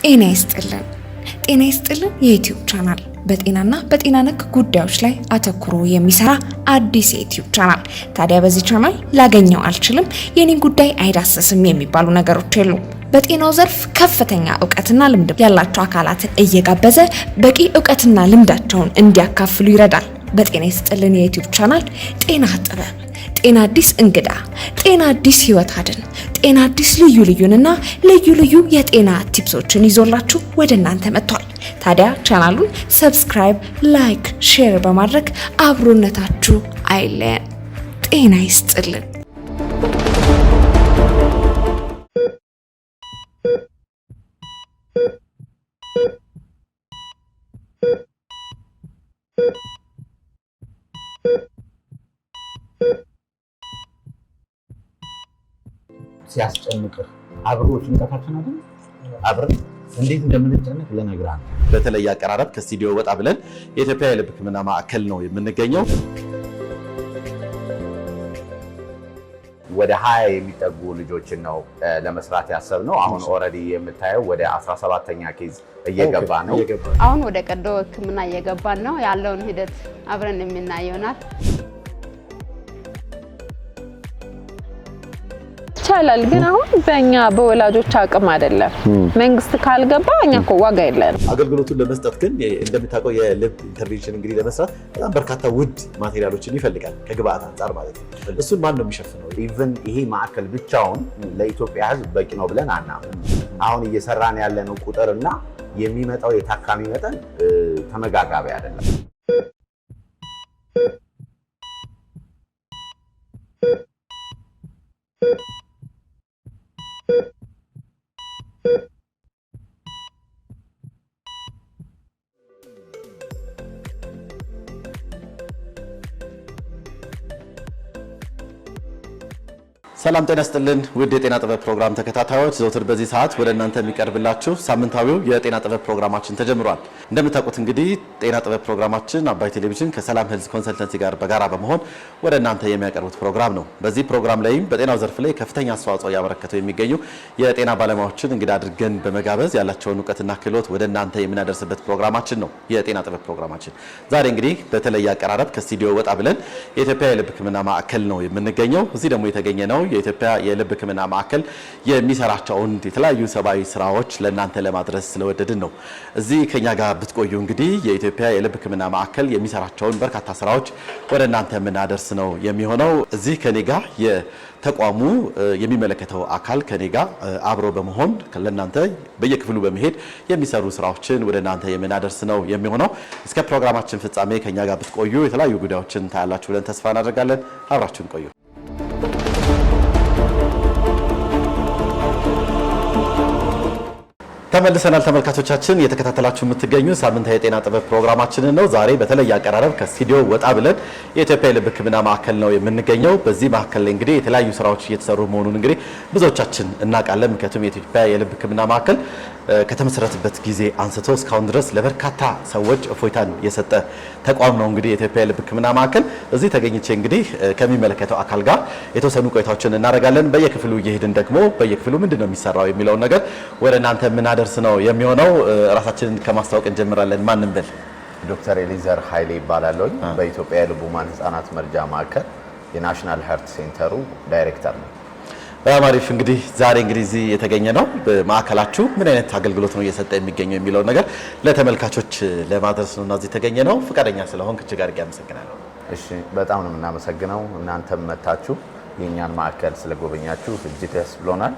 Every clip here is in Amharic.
ጤና ይስጥልን የዩቲዩብ ቻናል በጤናና በጤና ነክ ጉዳዮች ላይ አተኩሮ የሚሰራ አዲስ የዩቲዩብ ቻናል። ታዲያ በዚህ ቻናል ላገኘው አልችልም፣ የኔን ጉዳይ አይዳሰስም የሚባሉ ነገሮች የሉም። በጤናው ዘርፍ ከፍተኛ ዕውቀትና ልምድ ያላቸው አካላትን እየጋበዘ በቂ ዕውቀትና ልምዳቸውን እንዲያካፍሉ ይረዳል። በጤና ይስጥልን የዩቲዩብ ቻናል ጤና ጥበብ፣ ጤና አዲስ እንግዳ፣ ጤና አዲስ ህይወት አድን፣ ጤና አዲስ ልዩንና ልዩ የጤና ቲፕሶችን ይዞላችሁ ወደ እናንተ መጥቷል። ታዲያ ቻናሉን ሰብስክራይብ፣ ላይክ፣ ሼር በማድረግ አብሮነታችሁ አይለየን። ጤና ይስጥልን። ሲያስጨንቅህ አብሮ ጭንቀታችን አይደል? አብረን እንዴት እንደምንጨነቅ ለነግራን በተለይ አቀራረብ ከስቱዲዮ ወጣ ብለን የኢትዮጵያ የልብ ሕክምና ማዕከል ነው የምንገኘው። ወደ 20 የሚጠጉ ልጆችን ነው ለመስራት ያሰብነው። አሁን ኦሬዲ የምታየው ወደ 17ኛ ኬዝ እየገባ ነው። አሁን ወደ ቀዶ ሕክምና እየገባን ነው። ያለውን ሂደት አብረን የምናየው ይሆናል። ይቻላል ግን አሁን በእኛ በወላጆች አቅም አይደለም። መንግስት ካልገባ እኛ እኮ ዋጋ የለንም። አገልግሎቱን ለመስጠት ግን እንደምታውቀው የልብ ኢንተርቬንሽን እንግዲህ ለመስራት በጣም በርካታ ውድ ማቴሪያሎችን ይፈልጋል ከግብአት አንፃር ማለት ነው። እሱን ማን ነው የሚሸፍነው? ኢቭን ይሄ ማዕከል ብቻውን ለኢትዮጵያ ሕዝብ በቂ ነው ብለን አናምንም። አሁን እየሰራን ያለነው ቁጥርና የሚመጣው የታካሚ መጠን ተመጋጋቢ አይደለም። ሰላም ጤና ይስጥልን ውድ የጤና ጥበብ ፕሮግራም ተከታታዮች፣ ዘውትር በዚህ ሰዓት ወደ እናንተ የሚቀርብላችሁ ሳምንታዊው የጤና ጥበብ ፕሮግራማችን ተጀምሯል። እንደምታውቁት እንግዲህ ጤና ጥበብ ፕሮግራማችን አባይ ቴሌቪዥን ከሰላም ሄልዝ ኮንሰልተንሲ ጋር በጋራ በመሆን ወደ እናንተ የሚያቀርቡት ፕሮግራም ነው። በዚህ ፕሮግራም ላይም በጤናው ዘርፍ ላይ ከፍተኛ አስተዋጽኦ ያበረከቱ የሚገኙ የጤና ባለሙያዎችን እንግዳ አድርገን በመጋበዝ ያላቸውን ዕውቀትና ክህሎት ወደ እናንተ የምናደርስበት ፕሮግራማችን ነው የጤና ጥበብ ፕሮግራማችን። ዛሬ እንግዲህ በተለየ አቀራረብ ከስቱዲዮ ወጣ ብለን የኢትዮጵያ የልብ ሕክምና ማዕከል ነው የምንገኘው። እዚህ ደግሞ የተገኘ ነው የኢትዮጵያ የልብ ሕክምና ማዕከል የሚሰራቸውን የተለያዩ ሰብአዊ ስራዎች ለእናንተ ለማድረስ ስለወደድን ነው። እዚህ ከኛ ጋር ብትቆዩ እንግዲህ የኢትዮጵያ የልብ ሕክምና ማዕከል የሚሰራቸውን በርካታ ስራዎች ወደ እናንተ የምናደርስ ነው የሚሆነው። እዚህ ከኔ ጋር የተቋሙ የሚመለከተው አካል ከኔ ጋር አብሮ በመሆን ለእናንተ በየክፍሉ በመሄድ የሚሰሩ ስራዎችን ወደ እናንተ የምናደርስ ነው የሚሆነው። እስከ ፕሮግራማችን ፍጻሜ ከኛ ጋር ብትቆዩ የተለያዩ ጉዳዮችን ታያላችሁ ብለን ተስፋ እናደርጋለን። አብራችሁን ቆዩ። ተመልሰናል ተመልካቾቻችን፣ እየተከታተላችሁ የምትገኙ ሳምንታዊ የጤና ጥበብ ፕሮግራማችንን ነው። ዛሬ በተለየ አቀራረብ ከስቱዲዮ ወጣ ብለን የኢትዮጵያ የልብ ሕክምና ማዕከል ነው የምንገኘው። በዚህ ማዕከል ላይ እንግዲህ የተለያዩ ስራዎች እየተሰሩ መሆኑን እንግዲህ ብዙዎቻችን እናውቃለን። ምክንያቱም የኢትዮጵያ የልብ ሕክምና ማዕከል ከተመሰረተበት ጊዜ አንስቶ እስካሁን ድረስ ለበርካታ ሰዎች እፎይታን የሰጠ ተቋም ነው። እንግዲህ የኢትዮጵያ የልብ ሕክምና ማዕከል እዚህ ተገኝቼ እንግዲህ ከሚመለከተው አካል ጋር የተወሰኑ ቆይታዎችን እናደርጋለን። በየክፍሉ እየሄድን ደግሞ በየክፍሉ ምንድነው የሚሰራው የሚለውን ነገር ወደ እናንተ የምናደርስ ነው የሚሆነው። ራሳችንን ከማስተዋወቅ እንጀምራለን። ማንም በል። ዶክተር ኤሊዘር ኃይሌ ይባላለሁ። በኢትዮጵያ የልብ ሕሙማን ህጻናት መርጃ ማዕከል የናሽናል ሀርት ሴንተሩ ዳይሬክተር ነው። በጣም አሪፍ። እንግዲህ ዛሬ እንግዲህ እዚህ የተገኘ ነው በማዕከላችሁ ምን አይነት አገልግሎት ነው እየሰጠ የሚገኘው የሚለውን ነገር ለተመልካቾች ለማድረስ ነው እና እዚህ የተገኘ ነው። ፈቃደኛ ስለሆንክ እጅግ አድርጌ አመሰግናለሁ። እሺ፣ በጣም ነው የምናመሰግነው። እናንተም መታችሁ የእኛን ማዕከል ስለጎበኛችሁ እጅግ ደስ ብሎናል።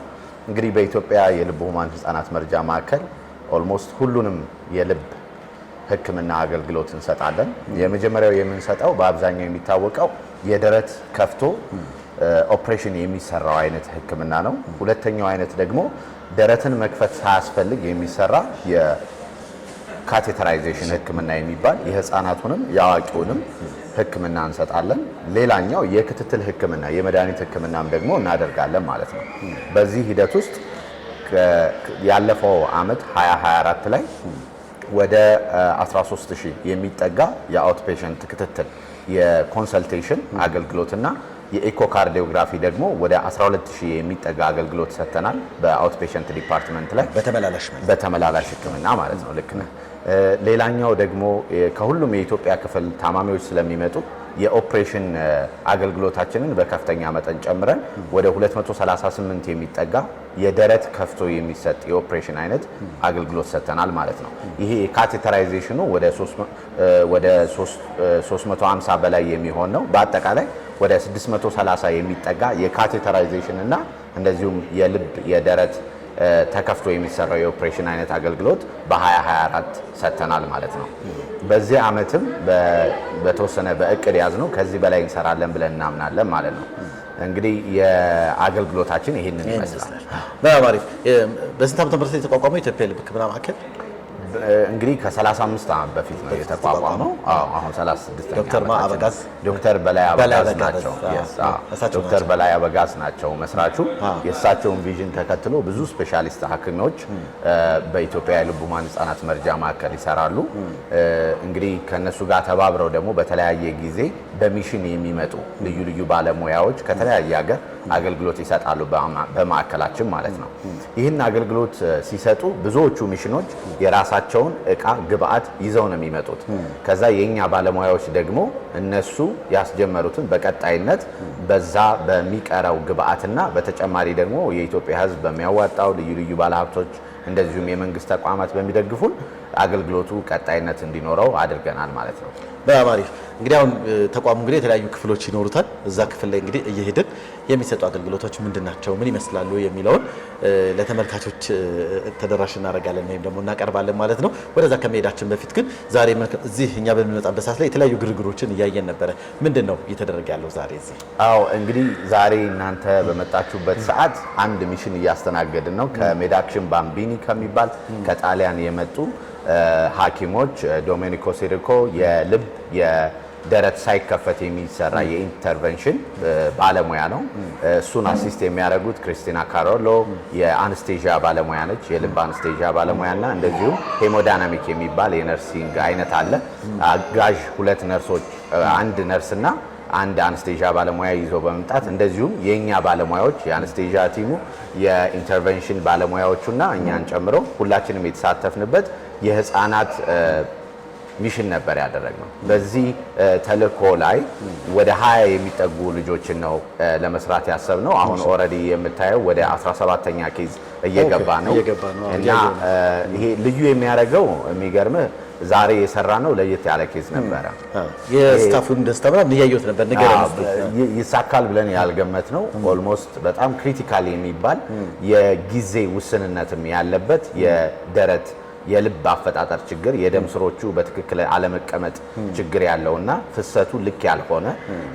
እንግዲህ በኢትዮጵያ የልብ ሕሙማን ህጻናት መርጃ ማዕከል ኦልሞስት ሁሉንም የልብ ሕክምና አገልግሎት እንሰጣለን። የመጀመሪያው የምንሰጠው በአብዛኛው የሚታወቀው የደረት ከፍቶ ኦፕሬሽን የሚሰራው አይነት ሕክምና ነው። ሁለተኛው አይነት ደግሞ ደረትን መክፈት ሳያስፈልግ የሚሰራ የካቴተራይዜሽን ሕክምና የሚባል የህፃናቱንም የአዋቂውንም ሕክምና እንሰጣለን። ሌላኛው የክትትል ሕክምና የመድኃኒት ሕክምናም ደግሞ እናደርጋለን ማለት ነው። በዚህ ሂደት ውስጥ ያለፈው አመት 2024 ላይ ወደ 13000 የሚጠጋ የአውት ፔሸንት ክትትል የኮንሰልቴሽን አገልግሎትና የኢኮካርዲዮግራፊ ደግሞ ወደ 12000 የሚጠጋ አገልግሎት ሰጥተናል በአውት ፔሸንት ዲፓርትመንት ላይ በተመላላሽ ህክምና ማለት ነው። ልክ ነህ። ሌላኛው ደግሞ ከሁሉም የኢትዮጵያ ክፍል ታማሚዎች ስለሚመጡ የኦፕሬሽን አገልግሎታችንን በከፍተኛ መጠን ጨምረን ወደ 238 የሚጠጋ የደረት ከፍቶ የሚሰጥ የኦፕሬሽን አይነት አገልግሎት ሰጥተናል ማለት ነው። ይሄ ካቴተራይዜሽኑ ወደ 350 በላይ የሚሆን ነው። በአጠቃላይ ወደ 630 የሚጠጋ የካቴተራይዜሽን እና እንደዚሁም የልብ የደረት ተከፍቶ የሚሰራው የኦፕሬሽን አይነት አገልግሎት በ2024 ሰጥተናል ማለት ነው። በዚህ ዓመትም በተወሰነ በእቅድ ያዝነው ከዚህ በላይ እንሰራለን ብለን እናምናለን ማለት ነው። እንግዲህ የአገልግሎታችን ይሄንን ይመስላል። በጣም አሪፍ። በስንት ዓመተ ምህረት የተቋቋመው የኢትዮጵያ ልብ ሕክምና ማዕከል? እንግዲህ ከ35 ዓመት በፊት ነው የተቋቋመው። አሁን 36 ዶክተር በላይ አበጋዝ ናቸው መስራቹ። የእሳቸውን ቪዥን ተከትሎ ብዙ ስፔሻሊስት ሐኪሞች በኢትዮጵያ የልብ ሕሙማን ህጻናት መርጃ ማዕከል ይሰራሉ። እንግዲህ ከነሱ ጋር ተባብረው ደግሞ በተለያየ ጊዜ በሚሽን የሚመጡ ልዩ ልዩ ባለሙያዎች ከተለያየ ሀገር አገልግሎት ይሰጣሉ በማዕከላችን ማለት ነው። ይህን አገልግሎት ሲሰጡ ብዙዎቹ ሚሽኖች የራሳቸውን እቃ ግብአት ይዘው ነው የሚመጡት። ከዛ የኛ ባለሙያዎች ደግሞ እነሱ ያስጀመሩትን በቀጣይነት በዛ በሚቀረው ግብአትና በተጨማሪ ደግሞ የኢትዮጵያ ህዝብ በሚያዋጣው ልዩ ልዩ ባለሀብቶች እንደዚሁም የመንግስት ተቋማት በሚደግፉን አገልግሎቱ ቀጣይነት እንዲኖረው አድርገናል ማለት ነው። በጣም አሪፍ። እንግዲህ አሁን ተቋሙ እንግዲህ የተለያዩ ክፍሎች ይኖሩታል። እዛ ክፍል ላይ እንግዲህ እየሄድን የሚሰጡ አገልግሎቶች ምንድናቸው፣ ምን ይመስላሉ የሚለውን ለተመልካቾች ተደራሽ እናደርጋለን ወይም ደግሞ እናቀርባለን ማለት ነው። ወደዛ ከመሄዳችን በፊት ግን ዛሬ እዚህ እኛ በምንመጣበት ሰዓት ላይ የተለያዩ ግርግሮችን እያየን ነበረ። ምንድነው እየተደረገ ያለው ዛሬ እዚህ? አዎ እንግዲህ ዛሬ እናንተ በመጣችሁበት ሰዓት አንድ ሚሽን እያስተናገድን ነው። ከሜዳክሽን ባምቢኒ ከሚባል ከጣሊያን የመጡ ሐኪሞች ዶሜኒኮ ሲሪኮ የልብ የደረት ሳይከፈት የሚሰራ የኢንተርቬንሽን ባለሙያ ነው። እሱን አሲስት የሚያደርጉት ክሪስቲና ካሮሎ የአንስቴዥያ ባለሙያ ነች፣ የልብ አንስቴዥያ ባለሙያና እንደዚሁም ሄሞዳይናሚክ የሚባል የነርሲንግ አይነት አለ። አጋዥ ሁለት ነርሶች፣ አንድ ነርስና አንድ አንስቴዥያ ባለሙያ ይዞ በመምጣት እንደዚሁም የኛ ባለሙያዎች የአንስቴዥያ ቲሙ የኢንተርቬንሽን ባለሙያዎቹና እኛን ጨምሮ ሁላችንም የተሳተፍንበት የህፃናት ሚሽን ነበር ያደረግነው። በዚህ ተልእኮ ላይ ወደ 20 የሚጠጉ ልጆችን ነው ለመስራት ያሰብነው። አሁን ኦልሬዲ የምታየው ወደ 17ኛ ኬዝ እየገባ ነው እና ይሄ ልዩ የሚያደርገው የሚገርምህ ዛሬ የሰራ ነው ለየት ያለ ኬዝ ነበረ። የስታፉን ደስታ እያየሁት ነበር። ይሳካል ብለን ያልገመት ነው። ኦልሞስት በጣም ክሪቲካል የሚባል የጊዜ ውስንነትም ያለበት የደረት የልብ አፈጣጠር ችግር፣ የደም ስሮቹ በትክክል አለመቀመጥ ችግር ያለውና ፍሰቱ ልክ ያልሆነ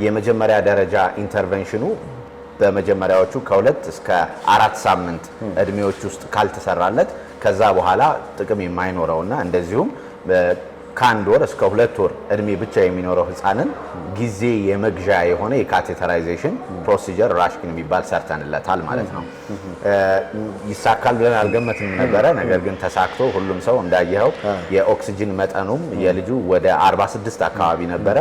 የመጀመሪያ ደረጃ ኢንተርቬንሽኑ በመጀመሪያዎቹ ከ2 እስከ 4 ሳምንት እድሜዎች ውስጥ ካልተሰራለት ከዛ በኋላ ጥቅም የማይኖረውና እንደዚሁም ከ1 ወር እስከ 2 ወር እድሜ ብቻ የሚኖረው ህፃንን ጊዜ የመግዣ የሆነ የካቴተራይዜሽን ፕሮሲጀር ራሽኪን የሚባል ሰርተንለታል ማለት ነው። ይሳካል ብለን አልገመትም ነበረ። ነገር ግን ተሳክቶ ሁሉም ሰው እንዳየኸው የኦክሲጅን መጠኑም የልጁ ወደ 46 አካባቢ ነበረ።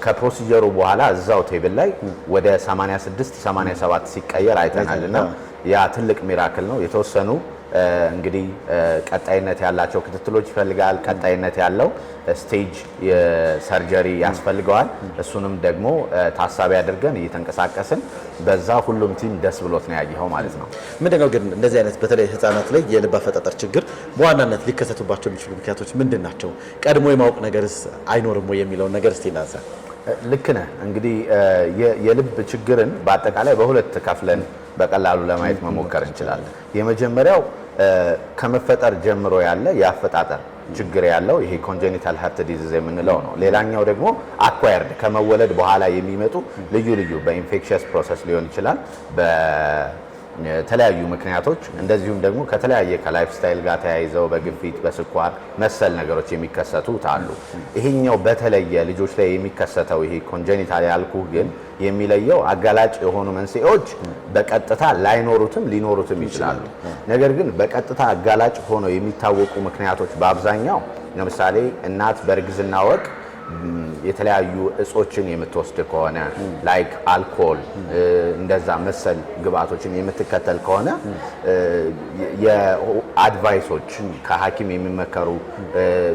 ከፕሮሲጀሩ በኋላ እዛው ቴብል ላይ ወደ 86 87 ሲቀየር አይተናልና ያ ትልቅ ሚራክል ነው። የተወሰኑ እንግዲህ ቀጣይነት ያላቸው ክትትሎች ይፈልጋል። ቀጣይነት ያለው ስቴጅ ሰርጀሪ ያስፈልገዋል። እሱንም ደግሞ ታሳቢ አድርገን እየተንቀሳቀስን በዛ ሁሉም ቲም ደስ ብሎት ነው ያየኸው ማለት ነው። ምንድነው ግን እንደዚህ አይነት በተለይ ህፃናት ላይ የልብ አፈጣጠር ችግር በዋናነት ሊከሰቱባቸው የሚችሉ ምክንያቶች ምንድን ናቸው? ቀድሞ የማወቅ ነገርስ አይኖርም ወይ የሚለውን ነገር እስቲ እናንሳ። ልክ ነህ። እንግዲህ የልብ ችግርን በአጠቃላይ በሁለት ከፍለን በቀላሉ ለማየት መሞከር እንችላለን። የመጀመሪያው ከመፈጠር ጀምሮ ያለ የአፈጣጠር ችግር ያለው ይሄ ኮንጀኒታል ሃርት ዲዚዝ የምንለው ነው። ሌላኛው ደግሞ አኳየርድ ከመወለድ በኋላ የሚመጡ ልዩ ልዩ በኢንፌክሽየስ ፕሮሰስ ሊሆን ይችላል በተለያዩ ምክንያቶች፣ እንደዚሁም ደግሞ ከተለያየ ከላይፍ ስታይል ጋር ተያይዘው በግፊት በስኳር መሰል ነገሮች የሚከሰቱት አሉ። ይሄኛው በተለየ ልጆች ላይ የሚከሰተው ይሄ ኮንጀኒታል ያልኩ ግን የሚለየው አጋላጭ የሆኑ መንስኤዎች በቀጥታ ላይኖሩትም ሊኖሩትም ይችላሉ። ነገር ግን በቀጥታ አጋላጭ ሆነው የሚታወቁ ምክንያቶች በአብዛኛው ለምሳሌ እናት በእርግዝና ወቅት የተለያዩ እጾችን የምትወስድ ከሆነ ላይክ አልኮል እንደዛ መሰል ግብአቶችን የምትከተል ከሆነ የአድቫይሶች ከሐኪም የሚመከሩ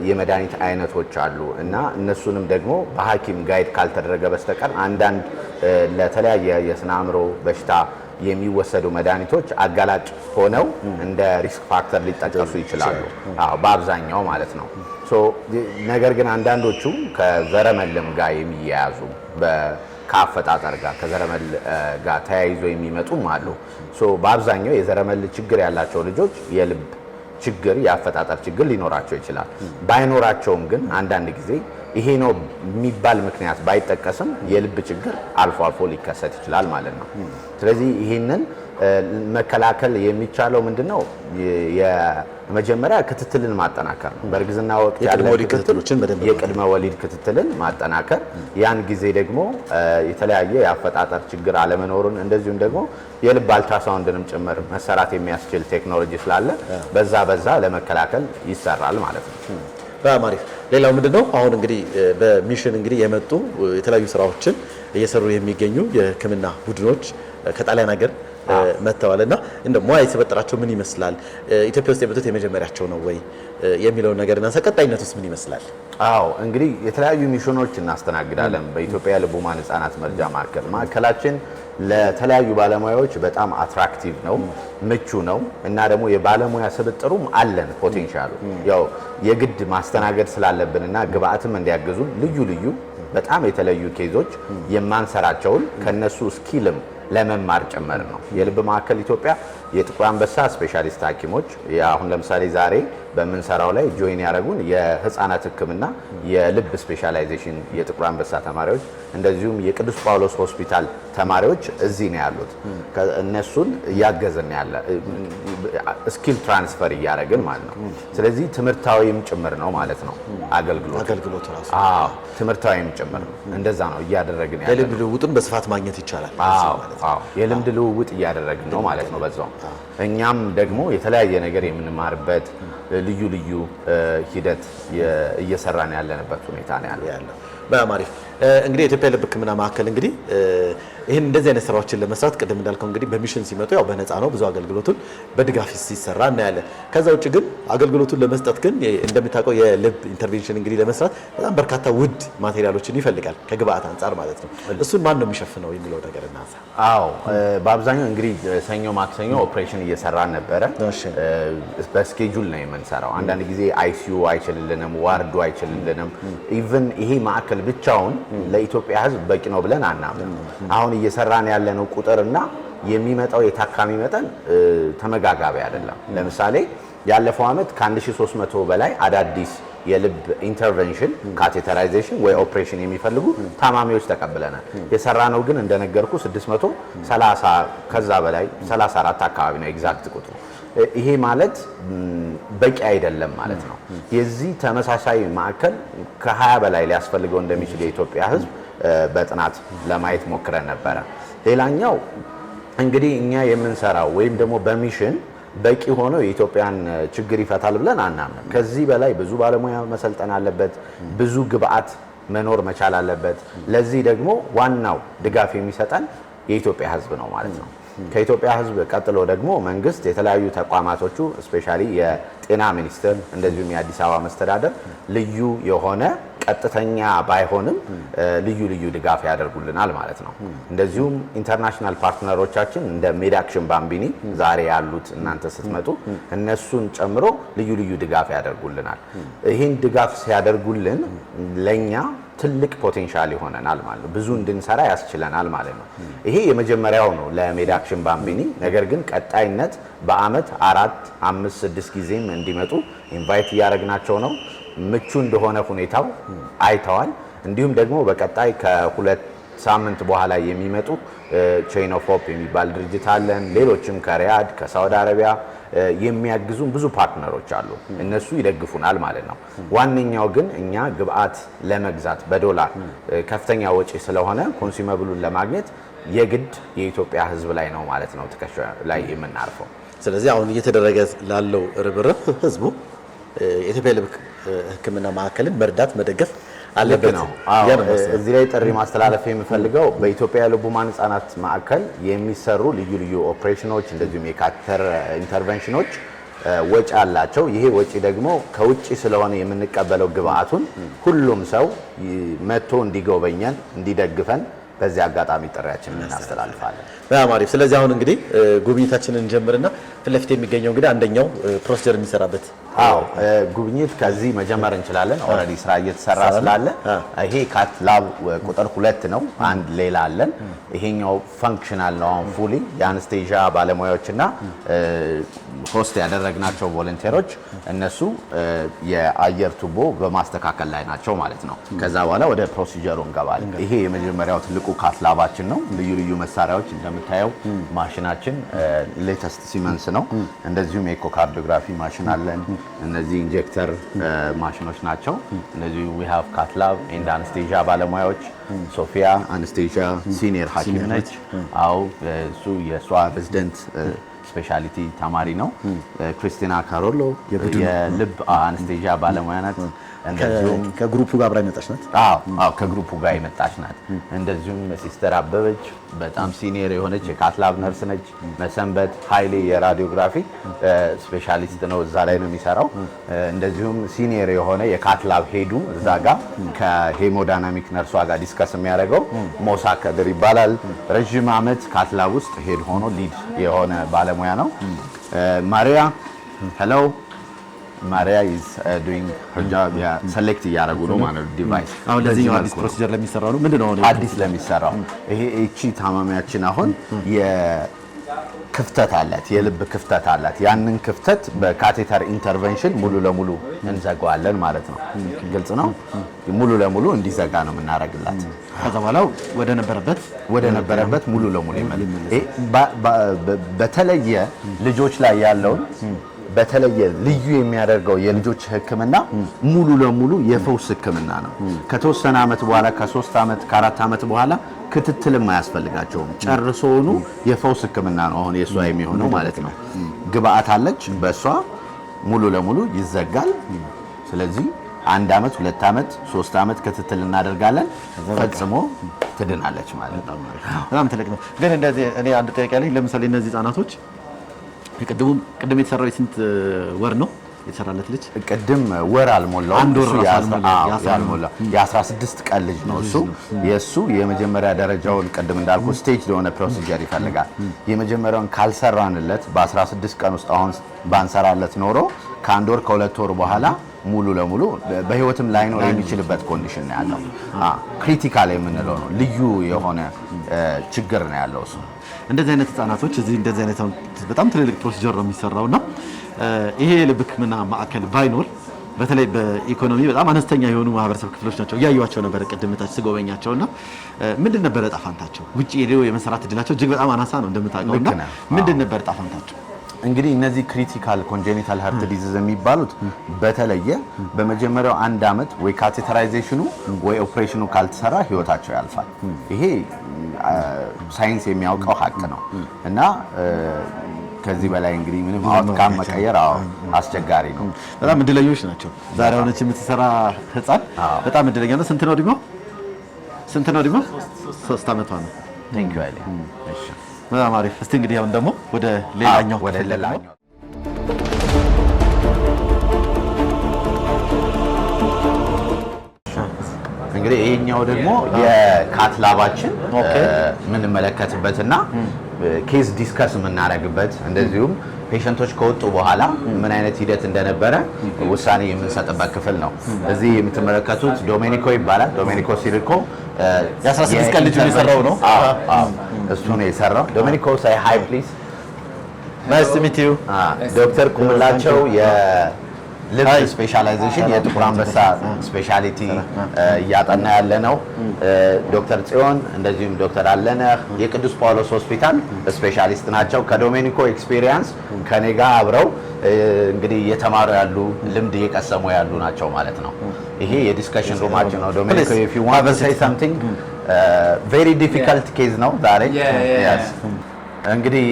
የመድኃኒት አይነቶች አሉ እና እነሱንም ደግሞ በሐኪም ጋይድ ካልተደረገ በስተቀር አንዳንድ ለተለያየ የስነ አእምሮ በሽታ የሚወሰዱ መድኃኒቶች አጋላጭ ሆነው እንደ ሪስክ ፋክተር ሊጠቀሱ ይችላሉ። በአብዛኛው ማለት ነው። ነገር ግን አንዳንዶቹ ከዘረመልም ጋር የሚያያዙ ከአፈጣጠር ጋር ከዘረመል ጋር ተያይዞ የሚመጡም አሉ። በአብዛኛው የዘረመል ችግር ያላቸው ልጆች የልብ ችግር የአፈጣጠር ችግር ሊኖራቸው ይችላል። ባይኖራቸውም ግን አንዳንድ ጊዜ ይሄ ነው የሚባል ምክንያት ባይጠቀስም የልብ ችግር አልፎ አልፎ ሊከሰት ይችላል ማለት ነው። ስለዚህ ይሄንን መከላከል የሚቻለው ምንድነው? የመጀመሪያ ክትትልን ማጠናከር ነው። በእርግዝና ወቅት ያለ የቅድመ ወሊድ ክትትልን ማጠናከር፣ ያን ጊዜ ደግሞ የተለያየ የአፈጣጠር ችግር አለመኖሩን እንደዚሁም ደግሞ የልብ አልትራሳውንድንም ጭምር መሰራት የሚያስችል ቴክኖሎጂ ስላለ በዛ ለመከላከል ይሰራል ማለት ነው። በአማሪፍ ሌላው ምንድነው? አሁን እንግዲህ በሚሽን እንግዲህ የመጡ የተለያዩ ስራዎችን እየሰሩ የሚገኙ የሕክምና ቡድኖች ከጣሊያን ሀገር መጥተዋልና እንደ ሙያ የተበጠራቸው ምን ይመስላል? ኢትዮጵያ ውስጥ የመጡት የመጀመሪያቸው ነው ወይ የሚለውን ነገር እና ቀጣይነቱስ ምን ይመስላል? አዎ እንግዲህ የተለያዩ ሚሽኖች እናስተናግዳለን በኢትዮጵያ የልብ ሕሙማን ህጻናት መርጃ ማዕከላችን ለተለያዩ ባለሙያዎች በጣም አትራክቲቭ ነው፣ ምቹ ነው እና ደግሞ የባለሙያ ስብጥሩም አለን። ፖቴንሻሉ ያው የግድ ማስተናገድ ስላለብንና ግብአትም እንዲያግዙ ልዩ በጣም የተለዩ ኬዞች የማንሰራቸውን ከነሱ ስኪልም ለመማር ጭምር ነው። የልብ ማዕከል ኢትዮጵያ የጥቁር አንበሳ ስፔሻሊስት ሐኪሞች አሁን ለምሳሌ ዛሬ በምንሰራው ላይ ጆይን ያደረጉን የህፃናት ሕክምና የልብ ስፔሻላይዜሽን የጥቁር አንበሳ ተማሪዎች እንደዚሁም የቅዱስ ጳውሎስ ሆስፒታል ተማሪዎች እዚህ ነው ያሉት። እነሱን እያገዝን ያለ ስኪል ትራንስፈር እያደረግን ማለት ነው። ስለዚህ ትምህርታዊም ጭምር ነው ማለት ነው አገልግሎቱ ራሱ። አዎ ትምህርታዊም ጭምር ነው። እንደዛ ነው እያደረግን ያለ። የልምድ ልውውጥን በስፋት ማግኘት ይቻላል። አዎ የልምድ ልውውጥ እያደረግን ነው ማለት ነው። በዛው እኛም ደግሞ የተለያየ ነገር የምንማርበት ልዩ ሂደት እየሰራን ያለንበት ሁኔታ ነው ያለው። በአማሪፍ እንግዲህ የኢትዮጵያ ልብ ሕክምና ማዕከል እንግዲህ ይሄን እንደዚህ አይነት ስራዎችን ለመስራት ቅድም እንዳልከው እንግዲህ በሚሽን ሲመጡ ያው በነፃ ነው ብዙ አገልግሎቱን በድጋፍ ሲሰራ እናያለን። ከዛ ውጭ ግን አገልግሎቱን ለመስጠት ግን እንደምታውቀው የልብ ኢንተርቬንሽን እንግዲህ ለመስራት በጣም በርካታ ውድ ማቴሪያሎችን ይፈልጋል ከግብአት አንጻር ማለት ነው። እሱን ማን ነው የሚሸፍነው የሚለው ነገር እናንሳ። አዎ በአብዛኛው እንግዲህ ሰኞ ማክሰኞ ኦፕሬሽን እየሰራን ነበረ። በስኬጁል ነው የምንሰራው። አንዳንድ ጊዜ አይሲዩ አይችልልንም፣ ዋርዱ አይችልልንም። ኢቭን ይሄ ማዕከል ብቻውን ለኢትዮጵያ ሕዝብ በቂ ነው ብለን አናምንም። አሁን እየሰራን ያለነው ቁጥርና የሚመጣው የታካሚ መጠን ተመጋጋቢ አይደለም። ለምሳሌ ያለፈው ዓመት ከ1300 በላይ አዳዲስ የልብ ኢንተርቬንሽን ካቴተራይዜሽን ወይ ኦፕሬሽን የሚፈልጉ ታማሚዎች ተቀብለናል። የሰራነው ግን እንደነገርኩ 630 ከዛ በላይ 34 አካባቢ ነው ኤግዛክት ቁጥሩ። ይሄ ማለት በቂ አይደለም ማለት ነው። የዚህ ተመሳሳይ ማዕከል ከ20 በላይ ሊያስፈልገው እንደሚችል የኢትዮጵያ ሕዝብ በጥናት ለማየት ሞክረን ነበረ። ሌላኛው እንግዲህ እኛ የምንሰራው ወይም ደግሞ በሚሽን በቂ ሆኖ የኢትዮጵያን ችግር ይፈታል ብለን አናምንም። ከዚህ በላይ ብዙ ባለሙያ መሰልጠን አለበት፣ ብዙ ግብአት መኖር መቻል አለበት። ለዚህ ደግሞ ዋናው ድጋፍ የሚሰጠን የኢትዮጵያ ሕዝብ ነው ማለት ነው። ከኢትዮጵያ ሕዝብ ቀጥሎ ደግሞ መንግስት የተለያዩ ተቋማቶቹ ስፔሻሊ የጤና ሚኒስቴር እንደዚሁም የአዲስ አበባ መስተዳደር ልዩ የሆነ ቀጥተኛ ባይሆንም ልዩ ድጋፍ ያደርጉልናል ማለት ነው። እንደዚሁም ኢንተርናሽናል ፓርትነሮቻችን እንደ ሜዳክሽን ባምቢኒ ዛሬ ያሉት እናንተ ስትመጡ እነሱን ጨምሮ ልዩ ድጋፍ ያደርጉልናል። ይህን ድጋፍ ሲያደርጉልን ለኛ ትልቅ ፖቴንሻል ይሆነናል ማለት ነው። ብዙ እንድንሰራ ያስችለናል ማለት ነው። ይሄ የመጀመሪያው ነው ለሜዳክሽን ባምቢኒ። ነገር ግን ቀጣይነት በአመት 4፣ 5፣ 6 ጊዜም እንዲመጡ ኢንቫይት እያደረግናቸው ነው። ምቹ እንደሆነ ሁኔታው አይተዋል። እንዲሁም ደግሞ በቀጣይ ከ2 ሳምንት በኋላ የሚመጡ ቼን ኦፍ ሆፕ የሚባል ድርጅት አለን። ሌሎችም ከሪያድ ከሳውዲ አረቢያ የሚያግዙን ብዙ ፓርትነሮች አሉ። እነሱ ይደግፉናል ማለት ነው። ዋነኛው ግን እኛ ግብአት ለመግዛት በዶላር ከፍተኛ ወጪ ስለሆነ ኮንሱመብሉን ለማግኘት የግድ የኢትዮጵያ ሕዝብ ላይ ነው ማለት ነው ትከሻ ላይ የምናርፈው። ስለዚህ አሁን እየተደረገ ላለው ርብርብ ሕዝቡ የኢትዮጵያ ልብ ሕክምና ማዕከልን መርዳት መደገፍ አለበት ነው። አዎ እዚህ ላይ ጥሪ ማስተላለፍ የምፈልገው በኢትዮጵያ የልብ ህሙማን ህጻናት ማዕከል የሚሰሩ ልዩ ልዩ ኦፕሬሽኖች እንደዚሁም የካተር ኢንተርቬንሽኖች ወጪ አላቸው። ይሄ ወጪ ደግሞ ከውጪ ስለሆነ የምንቀበለው ግብአቱን ሁሉም ሰው መጥቶ እንዲጎበኘን እንዲደግፈን በዚህ አጋጣሚ ጥሪያችንን እናስተላልፋለን። በጣም አሪፍ። ስለዚህ አሁን እንግዲህ ጉብኝታችንን እንጀምርና ፊት ለፊት የሚገኘው እንግዲህ አንደኛው ፕሮሲጀር የሚሰራበት ጉብኝት ከዚህ መጀመር እንችላለን። ኦልሬዲ ስራ እየተሰራ ስላለ ይሄ ካት ላብ ቁጥር 2 ነው። አንድ ሌላ አለን። ይሄኛው ፈንክሽናል ነው። አሁን ፉሊ የአንስቴዥያ ባለሙያዎችና ሆስት ያደረግናቸው ቮለንቲሮች እነሱ የአየር ቱቦ በማስተካከል ላይ ናቸው ማለት ነው። ከዛ በኋላ ወደ ፕሮሲጀሩ እንገባለን። ይሄ የመጀመሪያው ትልቁ ካት ላባችን ነው። ልዩ ልዩ መሳሪያዎች እንደምታየው ማሽናችን ሌተስት ሲመንስ ነው። እንደዚሁም ኤኮካርዲዮግራፊ ማሽን አለን። እነዚህ ኢንጀክተር ማሽኖች ናቸው። እነዚህ ዊ ሃቭ ካት ላብ ኤንድ አነስቴዥያ ባለሙያዎች ሶፊያ አነስቴዥያ ሲኒየር ሐኪም ነች። አው እሱ የሷ ሬዚደንት ስፔሻሊቲ ተማሪ ነው። ክሪስቲና ካሮሎ የልብ አነስቴዥያ ባለሙያ ናት። እንደዚሁም ከግሩፑ ጋር አብራ የመጣች ናት። አዎ ከግሩፑ ጋር የመጣች ናት። እንደዚሁም ሲስተር አበበች በጣም ሲኒየር የሆነች የካትላብ ነርስ ነች። መሰንበት ኃይሌ የራዲዮግራፊ ስፔሻሊስት ነው፣ እዛ ላይ ነው የሚሰራው። እንደዚሁም ሲኒየር የሆነ የካትላብ ሄዱ እዛ ጋር ከሄሞዳይናሚክ ነርሷ ጋር ዲስከስ የሚያደርገው ሞሳ ከድር ይባላል። ረጅም ዓመት ካትላብ ውስጥ ሄድ ሆኖ ሊድ የሆነ ባለሙያ ነው። ማሪያ ሄሎ ማሪያ ኢዝ ዱዊንግ ሄር ጆብ። ሰሌክት እያደረጉ ነው ማለት ነው ዲቫይስ። አሁን ለዚህ አዲስ ፕሮሲጀር ለሚሰራው ነው ምንድነው አዲስ ለሚሰራው ይሄ እቺ ታማሚያችን አሁን የክፍተት አላት፣ የልብ ክፍተት አላት። ያንን ክፍተት በካቴተር ኢንተርቬንሽን ሙሉ ለሙሉ እንዘጋዋለን ማለት ነው። ግልጽ ነው። ሙሉ ለሙሉ እንዲዘጋ ነው የምናደርግላት። ከዛ በኋላ ወደ ነበረበት ሙሉ ለሙሉ ይመለስ። በተለየ ልጆች ላይ ያለውን በተለየ ልዩ የሚያደርገው የልጆች ሕክምና ሙሉ ለሙሉ የፈውስ ሕክምና ነው። ከተወሰነ ዓመት በኋላ ከ3 ዓመት ከ4 ዓመት በኋላ ክትትልም አያስፈልጋቸውም። ጨርሶውኑ የፈውስ ሕክምና ነው አሁን የሷ የሚሆነው ማለት ነው። ግብአት አለች፣ በሷ ሙሉ ለሙሉ ይዘጋል። ስለዚህ 1 ዓመት 2 ዓመት 3 ዓመት ክትትል እናደርጋለን። ፈጽሞ ትድናለች ማለት ነው። በጣም ትልቅ ነው። ግን እንደዚህ እኔ አንድ ጥያቄ አለኝ። ለምሳሌ እነዚህ ህጻናቶች ቅድም የተሰራው የስንት ወር ነው የተሰራለት ልጅ? ቅድም ወር አልሞላው፣ አንድ ወር ያልሞላው የ16 ቀን ልጅ ነው እሱ። የሱ የመጀመሪያ ደረጃውን ቅድም እንዳልኩ ስቴጅ ለሆነ ፕሮሲጀር ይፈልጋል። የመጀመሪያውን ካልሰራንለት በ16 ቀን ውስጥ አሁን ባንሰራለት ኖሮ ከአንድ ወር ከ2 ወር በኋላ ሙሉ ለሙሉ በህይወትም ላይኖር የሚችልበት ኮንዲሽን ነው ያለው። ክሪቲካል የምንለው ነው፣ ልዩ የሆነ ችግር ነው ያለው እሱ። እንደዚህ አይነት ህጻናቶች እዚህ እንደዚህ አይነት በጣም ትልልቅ ፕሮሲጀር ነው የሚሰራውና ይሄ የልብ ህክምና ማዕከል ባይኖር በተለይ በኢኮኖሚ በጣም አነስተኛ የሆኑ ማህበረሰብ ክፍሎች ናቸው። እያዩዋቸው ነበር ቅድምታች ስጎበኛቸውና ምንድን ነበር ዕጣ ፈንታቸው? ውጪ ሄደው የመሰራት እድላቸው እጅግ በጣም አናሳ ነው እንደምታውቀውና ምንድን ነበር ዕጣ ፈንታቸው? እንግዲህ እነዚህ ክሪቲካል ኮንጀኒታል ሃርት ዲዚዝ የሚባሉት በተለየ በመጀመሪያው 1 ዓመት ወይ ካቴተራይዜሽኑ ወይ ኦፕሬሽኑ ካልተሰራ ህይወታቸው ያልፋል። ይሄ ሳይንስ የሚያውቀው ሀቅ ነው እና ከዚህ በላይ እንግዲህ ምንም አውትካም መቀየር አስቸጋሪ ነው። በጣም እድለኞች ናቸው። ዛሬ ሆነች የምትሰራ ህፃን በጣም እድለኛ ነው። ስንት ነው እድሜው? 3 ዓመቷ ነው። ቴንክ ዩ አይሌ። እሺ በጣም አሪፍ። እስቲ እንግዲህ አሁን ደግሞ ወደ ሌላኛው እንግዲህ ይሄኛው ደግሞ የካትላባችን የምንመለከትበትና ኬዝ ዲስከስ የምናደርግበት እንደዚሁም ፔሸንቶች ከወጡ በኋላ ምን አይነት ሂደት እንደነበረ ውሳኔ የምንሰጥበት ክፍል ነው። እዚህ የምትመለከቱት ዶሜኒኮ ይባላል። ዶሜኒኮ ሲሪኮ የ16 ቀን ልጅ የሰራው ነው። እሱ ነው የሰራው። ዶሜኒኮ ሳይ ሃይ ፕሊዝ። ናይስ ቱ ሚት ዩ። ዶክተር ቁምላቸው ልብ ስፔሻላይዜሽን የጥቁር አንበሳ ስፔሻሊቲ እያጠና ያለ ነው። ዶክተር ጽዮን እንደዚሁም ዶክተር አለነ የቅዱስ ጳውሎስ ሆስፒታል ስፔሻሊስት ናቸው። ከዶሜኒኮ ኤክስፒሪየንስ ከኔ ጋር አብረው እንግዲህ እየተማሩ ያሉ ልምድ እየቀሰሙ ያሉ ናቸው ማለት ነው። ይሄ የዲስከሽን ሩማችን ነው። ዶሜኒኮ if you want to say something very difficult case ነው ዛሬ። እንግዲህ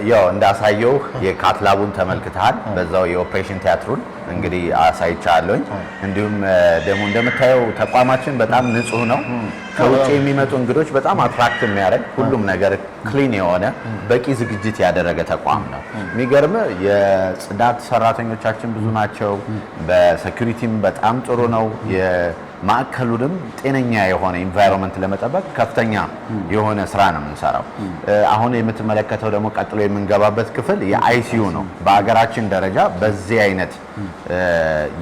ያው እንዳሳየው የካትላቡን ተመልክተሃል። በዛው የኦፕሬሽን ቲያትሩን እንግዲህ አሳይቻለሁኝ። እንዲሁም ደግሞ እንደምታየው ተቋማችን በጣም ንጹህ ነው። ከውጭ የሚመጡ እንግዶች በጣም አትራክት የሚያደርግ ሁሉም ነገር ክሊን የሆነ በቂ ዝግጅት ያደረገ ተቋም ነው። የሚገርም የጽዳት ሰራተኞቻችን ብዙ ናቸው። በሴኩሪቲም በጣም ጥሩ ነው። ማዕከሉንም ጤነኛ የሆነ ኢንቫይሮንመንት ለመጠበቅ ከፍተኛ የሆነ ስራ ነው የምንሰራው። አሁን የምትመለከተው ደግሞ ቀጥሎ የምንገባበት ክፍል የአይሲዩ ነው። በአገራችን ደረጃ በዚህ አይነት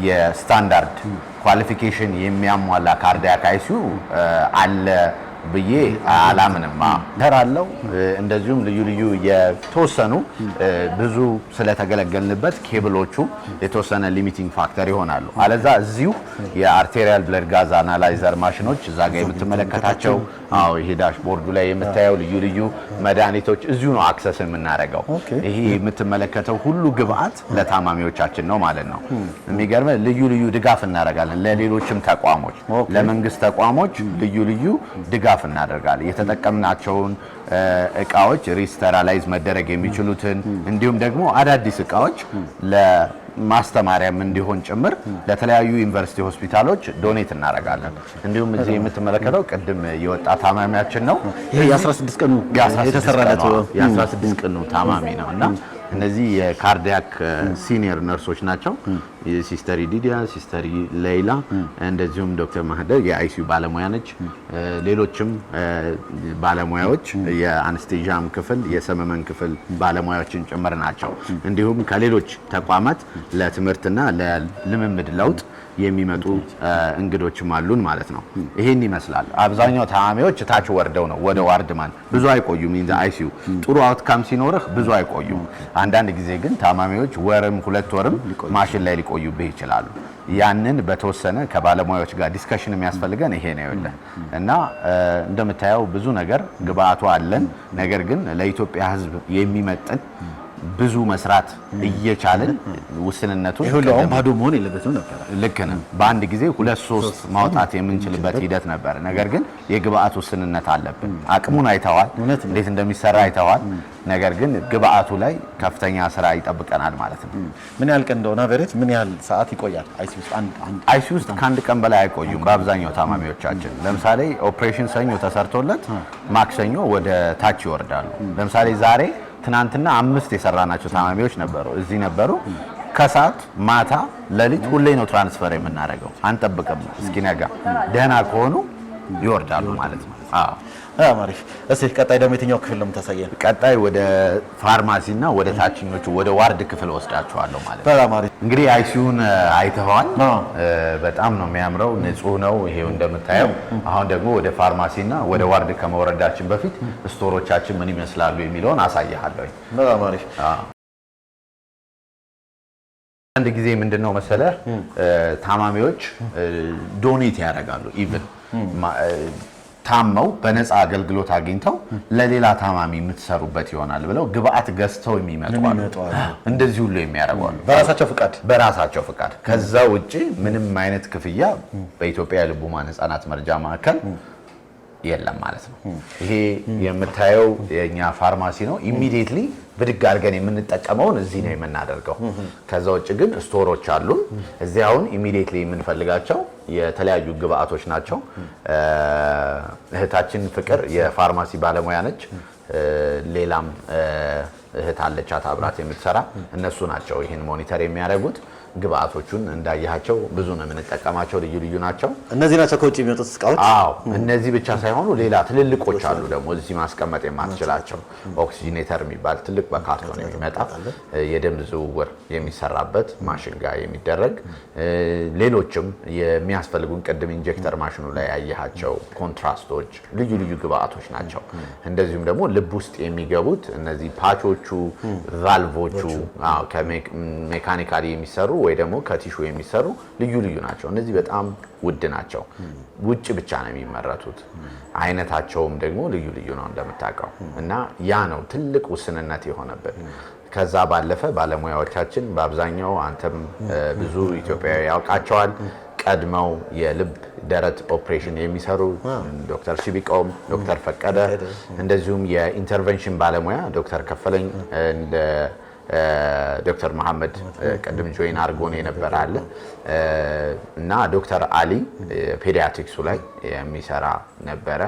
የስታንዳርድ ኳሊፊኬሽን የሚያሟላ ካርዲያክ አይሲዩ አለ ብዬ አላምንም። ተራለው እንደዚሁም ልዩ ልዩ የተወሰኑ ብዙ ስለተገለገልንበት ኬብሎቹ የተወሰነ ሊሚቲንግ ፋክተር ይሆናሉ። አለዛ እዚሁ የአርቴሪያል ብለድ ጋዝ አናላይዘር ማሽኖች እዛ ጋር የምትመለከታቸው ይሄ ዳሽቦርዱ ላይ የምታየው ልዩ ልዩ መድኃኒቶች እዚሁ ነው አክሰስ የምናደርገው። ይሄ የምትመለከተው ሁሉ ግብአት ለታማሚዎቻችን ነው ማለት ነው። የሚገርም ልዩ ልዩ ድጋፍ እናደርጋለን ለሌሎችም ተቋሞች፣ ለመንግስት ተቋሞች ልዩ ልዩ ድጋፍ እናደርጋለን። የተጠቀምናቸውን እቃዎች ሪስተራላይዝ መደረግ የሚችሉትን እንዲሁም ደግሞ አዳዲስ እቃዎች ለማስተማሪያም እንዲሆን ጭምር ለተለያዩ ዩኒቨርሲቲ ሆስፒታሎች ዶኔት እናደርጋለን። እንዲሁም እዚህ የምትመለከተው ቅድም የወጣ ታማሚያችን ነው። ይሄ የ16 ቀኑ የተሰራለት የ16 ቀኑ ታማሚ ነው እና እነዚህ የካርዲያክ ሲኒየር ነርሶች ናቸው። ሲስተር ዲዲያ፣ ሲስተር ሌይላ እንደዚሁም ዶክተር ማህደር የአይሲዩ ባለሙያ ነች። ሌሎችም ባለሙያዎች የአንስቴዥያም ክፍል የሰመመን ክፍል ባለሙያዎችን ጭምር ናቸው። እንዲሁም ከሌሎች ተቋማት ለትምህርትና ለልምምድ ለውጥ የሚመጡ እንግዶችም አሉን ማለት ነው። ይሄን ይመስላል። አብዛኛው ታማሚዎች ታች ወርደው ነው ወደ ዋርድማን ብዙ አይቆዩም። ኢን ዘ አይሲዩ ጥሩ አውትካም ሲኖርህ ብዙ አይቆዩም። አንዳንድ ጊዜ ግን ታማሚዎች ወርም 2 ወርም ማሽን ላይ ሊቆዩብህ ይችላሉ። ያንን በተወሰነ ከባለሙያዎች ጋር ዲስከሽን የሚያስፈልገን ይሄ ነው ይላል እና እንደምታየው ብዙ ነገር ግብአቱ አለን። ነገር ግን ለኢትዮጵያ ሕዝብ የሚመጥን ብዙ መስራት እየቻለን ውስንነቱ ይሁን ባዶ መሆን የለበትም ነበር። ልክ ነው። በአንድ ጊዜ 2-3 ማውጣት የምንችልበት ሂደት ነበር። ነገር ግን የግብአት ውስንነት አለብን። አቅሙን አይተዋል፣ እንዴት እንደሚሰራ አይተዋል። ነገር ግን ግብአቱ ላይ ከፍተኛ ስራ ይጠብቀናል ማለት ነው። ምን ያህል ቀን እንደሆነ አቨሬጅ ምን ያህል ሰዓት ይቆያል አይሲዩ ውስጥ? አይሲዩ ውስጥ ከአንድ ቀን በላይ አይቆዩም በአብዛኛው ታማሚዎቻችን። ለምሳሌ ኦፕሬሽን ሰኞ ተሰርቶለት ማክሰኞ ወደ ታች ይወርዳሉ። ለምሳሌ ዛሬ ትናንትና 5 የሰራናቸው ታማሚዎች ነበሩ፣ እዚህ ነበሩ። ከሰዓት ማታ ሌሊት ሁሌ ነው ትራንስፈር የምናደርገው። አንጠብቅም እስኪነጋ። ደህና ከሆኑ ይወርዳሉ ማለት ነው። አሪፍ። እስኪ ቀጣይ ደግሞ የትኛው ክፍል ነው የምታሳየን? ቀጣይ ወደ ፋርማሲና ወደ ታችኞቹ ወደ ዋርድ ክፍል ወስዳቸዋለሁ ማለት ነው። በጣም አሪፍ። እንግዲህ አይሲዩን አይተዋል። በጣም ነው የሚያምረው፣ ንጹህ ነው። ይሄው እንደምታየው። አሁን ደግሞ ወደ ፋርማሲና ወደ ዋርድ ከመውረዳችን በፊት ስቶሮቻችን ምን ይመስላሉ የሚለውን አሳያለሁ። በጣም አሪፍ። አንድ ጊዜ ምንድነው መሰለህ ታማሚዎች ዶኔት ያደርጋሉ። ኢቭን ታመው በነፃ አገልግሎት አግኝተው ለሌላ ታማሚ የምትሰሩበት ይሆናል ብለው ግብአት ገዝተው የሚመጡ እንደዚህ ሁሉ የሚያደርጉ አሉ፣ በራሳቸው ፍቃድ። ከዛ ውጪ ምንም አይነት ክፍያ በኢትዮጵያ የልብ ሕሙማን ሕፃናት መርጃ ማዕከል የለም ማለት ነው። ይሄ የምታየው የኛ ፋርማሲ ነው። ኢሚዲየትሊ ብድግ አድርገን የምንጠቀመውን እዚህ ነው የምናደርገው። ከዛ ውጭ ግን ስቶሮች አሉን። እዚህ አሁን ኢሚዲየትሊ የምንፈልጋቸው የተለያዩ ግብአቶች ናቸው። እህታችን ፍቅር የፋርማሲ ባለሙያ ነች። ሌላም እህት አለቻት አብራት የምትሰራ። እነሱ ናቸው ይህን ሞኒተር የሚያደርጉት። ግብአቶቹን እንዳያቸው ብዙ ነው የምንጠቀማቸው፣ ልዩ ልዩ ናቸው። እነዚህ ናቸው ከውጭ የሚመጡት እቃዎች? አዎ፣ እነዚህ ብቻ ሳይሆኑ ሌላ ትልልቆች አሉ ደግሞ እዚህ ማስቀመጥ የማትችላቸው። ኦክሲጂኔተር የሚባል ትልቅ በካርቶን የሚመጣ የደም ዝውውር የሚሰራበት ማሽን ጋር የሚደረግ ሌሎችም የሚያስፈልጉን ቅድም ኢንጀክተር ማሽኑ ላይ ያያቸው ኮንትራስቶች፣ ልዩ ልዩ ግብአቶች ናቸው። እንደዚሁም ደግሞ ልብ ውስጥ የሚገቡት እነዚህ ፓቾቹ፣ ቫልቮቹ ከሜካኒካሊ የሚሰሩ ወይ ደግሞ ከቲሹ የሚሰሩ ልዩ ልዩ ናቸው። እነዚህ በጣም ውድ ናቸው። ውጭ ብቻ ነው የሚመረቱት። አይነታቸውም ደግሞ ልዩ ልዩ ነው እንደምታውቀው እና ያ ነው ትልቅ ውስንነት የሆነብን። ከዛ ባለፈ ባለሙያዎቻችን በአብዛኛው አንተም ብዙ ኢትዮጵያዊ ያውቃቸዋል። ቀድመው የልብ ደረት ኦፕሬሽን የሚሰሩ ዶክተር ሽቢቆም፣ ዶክተር ፈቀደ እንደዚሁም የኢንተርቬንሽን ባለሙያ ዶክተር ከፈለኝ እንደ ዶክተር መሐመድ ቀደም ጆይን አርጎን የነበረ አለ እና ዶክተር አሊ ፔዲያትሪክሱ ላይ የሚሰራ ነበረ።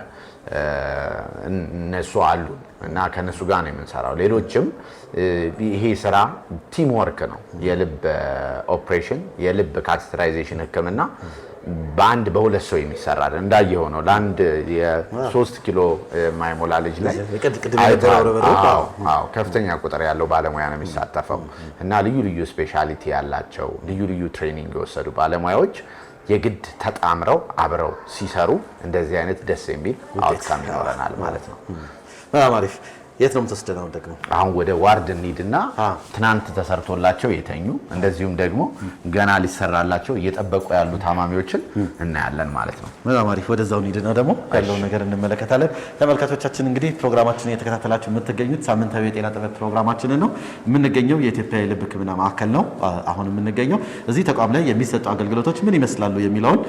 እነሱ አሉ እና ከነሱ ጋር ነው የምንሰራው። ሌሎችም ይሄ ስራ ቲም ወርክ ነው። የልብ ኦፕሬሽን የልብ ካቴተራይዜሽን ህክምና በአንድ በሁለት ሰው የሚሰራ እንዳየው ነው። ለአንድ የ3 ኪሎ ማይሞላ ልጅ ላይ ከፍተኛ ቁጥር ያለው ባለሙያ ነው የሚሳተፈው እና ልዩ ልዩ ስፔሻሊቲ ያላቸው ልዩ ልዩ ትሬኒንግ የወሰዱ ባለሙያዎች የግድ ተጣምረው አብረው ሲሰሩ እንደዚህ አይነት ደስ የሚል አውትካም ይኖረናል ማለት ነው። በጣም አሪፍ። የት ነው የምትወስደው ደግሞ? አሁን ወደ ዋርድ እንሂድና ትናንት ተሰርቶላቸው የተኙ እንደዚሁም ደግሞ ገና ሊሰራላቸው እየጠበቁ ያሉ ታማሚዎችን እናያለን ማለት ነው። በጣም አሪፍ። ወደዛው እንሂድና ደግሞ ያለውን ነገር እንመለከታለን። ተመልካቾቻችን እንግዲህ ፕሮግራማችንን እየተከታተላችሁ የምትገኙት ሳምንታዊ የጤና ጥበብ ፕሮግራማችንን ነው። የምንገኘው የኢትዮጵያ የልብ ሕክምና ማዕከል ነው። አሁን የምንገኘው እዚህ ተቋም ላይ የሚሰጡ አገልግሎቶች ምን ይመስላሉ የሚለውን